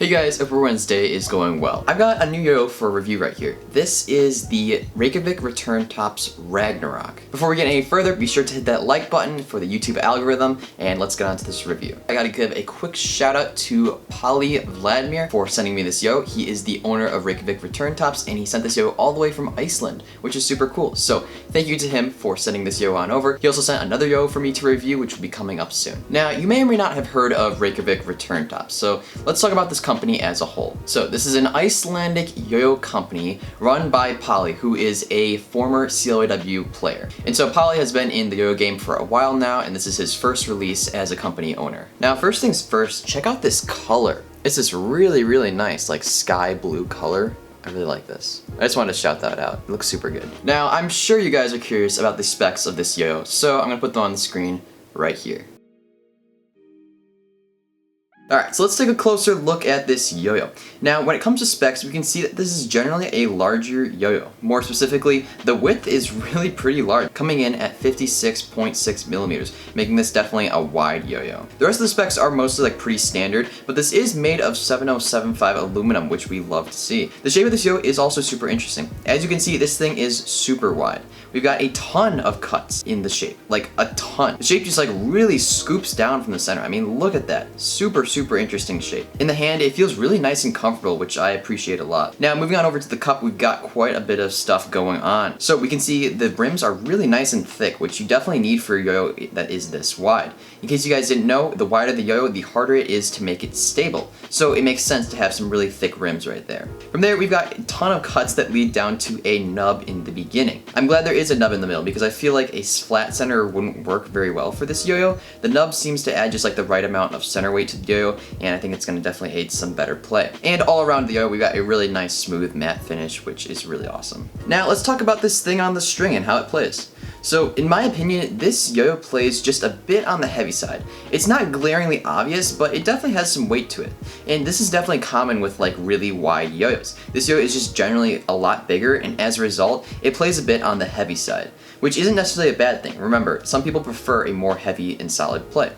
Hey guys, hope everyone's day is going well. I've got a new yo-yo for review right here. This is the Reykjavik Return Tops RAGNAROK. Before we get any further, be sure to hit that like button for the YouTube algorithm, and let's get on to this review. I gotta give a quick shout out to Polly Vladimir for sending me this yo. He is the owner of Reykjavik Return Tops, and he sent this yo all the way from Iceland, which is super cool. So thank you to him for sending this yo on over. He also sent another yo for me to review, which will be coming up soon. Now, you may or may not have heard of Reykjavik Return Tops, so let's talk about this company as a whole. So this is an Icelandic yo-yo company run by Polly, who is a former CLAW player. And so Polly has been in the yo-yo game for a while now, and this is his first release as a company owner. Now, first things first, check out this color. It's this really, really nice, like sky blue color. I really like this. I just wanted to shout that out. It looks super good. Now, I'm sure you guys are curious about the specs of this yo-yo, so I'm gonna put them on the screen right here. Alright, so let's take a closer look at this yo-yo. Now, when it comes to specs, we can see that this is generally a larger yo-yo. More specifically, the width is really pretty large, coming in at 56.6 millimeters, making this definitely a wide yo-yo. The rest of the specs are mostly like pretty standard, but this is made of 7075 aluminum, which we love to see. The shape of this yo-yo is also super interesting. As you can see, this thing is super wide. We've got a ton of cuts in the shape, like a ton. The shape just like really scoops down from the center. I mean, look at that. Super interesting shape. In the hand, it feels really nice and comfortable, which I appreciate a lot. Now, moving on over to the cup, we've got quite a bit of stuff going on. So we can see the brims are really nice and thick, which you definitely need for a yo-yo that is this wide. In case you guys didn't know, the wider the yo-yo, the harder it is to make it stable. So it makes sense to have some really thick rims right there. From there, we've got a ton of cuts that lead down to a nub in the beginning. I'm glad there is a nub in the middle because I feel like a flat center wouldn't work very well for this yo-yo. The nub seems to add just like the right amount of center weight to the yo-yo, and I think it's going to definitely aid some better play. And all around the yo-yo, we got a really nice smooth matte finish, which is really awesome. Now let's talk about this thing on the string and how it plays. So in my opinion, this yo-yo plays just a bit on the heavy side. It's not glaringly obvious, but it definitely has some weight to it. And this is definitely common with like really wide yo-yos. This yo-yo is just generally a lot bigger, and as a result, it plays a bit on the heavy side, which isn't necessarily a bad thing. Remember, some people prefer a more heavy and solid play.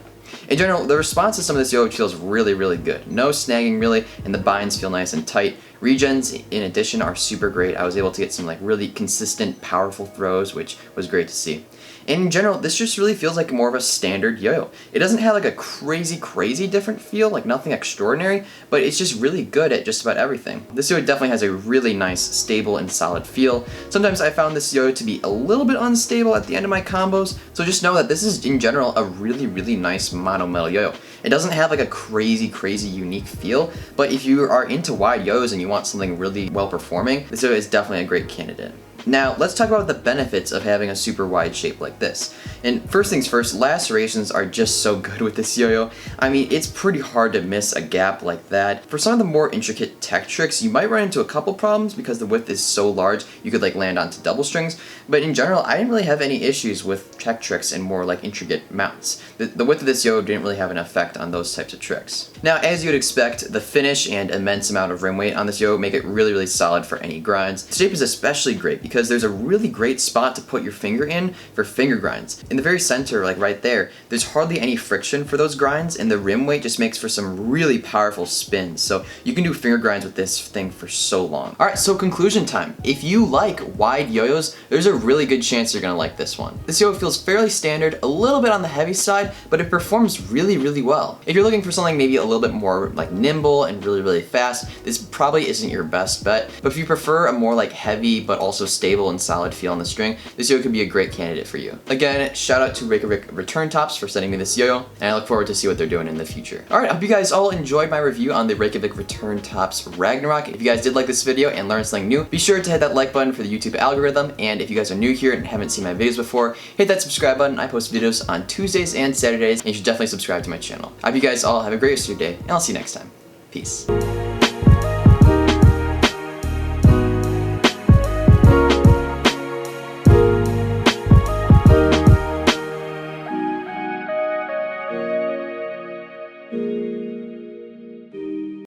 In general, the response to some of this yo-yo feels really good. No snagging really, and the binds feel nice and tight. Regens, in addition, are super great. I was able to get some like really consistent, powerful throws, which was great to see. And in general, this just really feels like more of a standard yo-yo. It doesn't have like a crazy different feel, like nothing extraordinary, but it's just really good at just about everything. This yo-yo definitely has a really nice, stable, and solid feel. Sometimes I found this yo-yo to be a little bit unstable at the end of my combos, so just know that this is, in general, a really nice mono metal yo-yo. It doesn't have like a crazy unique feel, but if you are into wide yo-yos and you want something really well performing, this yo-yo is definitely a great candidate. Now, let's talk about the benefits of having a super wide shape like this. And first things first, lacerations are just so good with this yo-yo. I mean, it's pretty hard to miss a gap like that. For some of the more intricate tech tricks, you might run into a couple problems because the width is so large, you could like land onto double strings. But in general, I didn't really have any issues with tech tricks and more like intricate mounts. The width of this yo-yo didn't really have an effect on those types of tricks. Now, as you would expect, the finish and immense amount of rim weight on this yo-yo make it really solid for any grinds. The shape is especially great because there's a really great spot to put your finger in for finger grinds. In the very center, like right there, there's hardly any friction for those grinds, and the rim weight just makes for some really powerful spins. So you can do finger grinds with this thing for so long. Alright, so conclusion time. If you like wide yo-yos, there's a really good chance you're gonna like this one. This yo-yo feels fairly standard, a little bit on the heavy side, but it performs really well. If you're looking for something maybe a little bit more like nimble and really fast, this probably isn't your best bet. But if you prefer a more like heavy but also stable and solid feel on the string, this yo-yo could be a great candidate for you. Again, shout out to Reykjavik Return Tops for sending me this yo-yo, and I look forward to see what they're doing in the future. Alright, I hope you guys all enjoyed my review on the Reykjavik Return Tops RAGNAROK. If you guys did like this video and learned something new, be sure to hit that like button for the YouTube algorithm, and if you guys are new here and haven't seen my videos before, hit that subscribe button. I post videos on Tuesdays and Saturdays, and you should definitely subscribe to my channel. I hope you guys all have a great rest of your day, and I'll see you next time. Peace.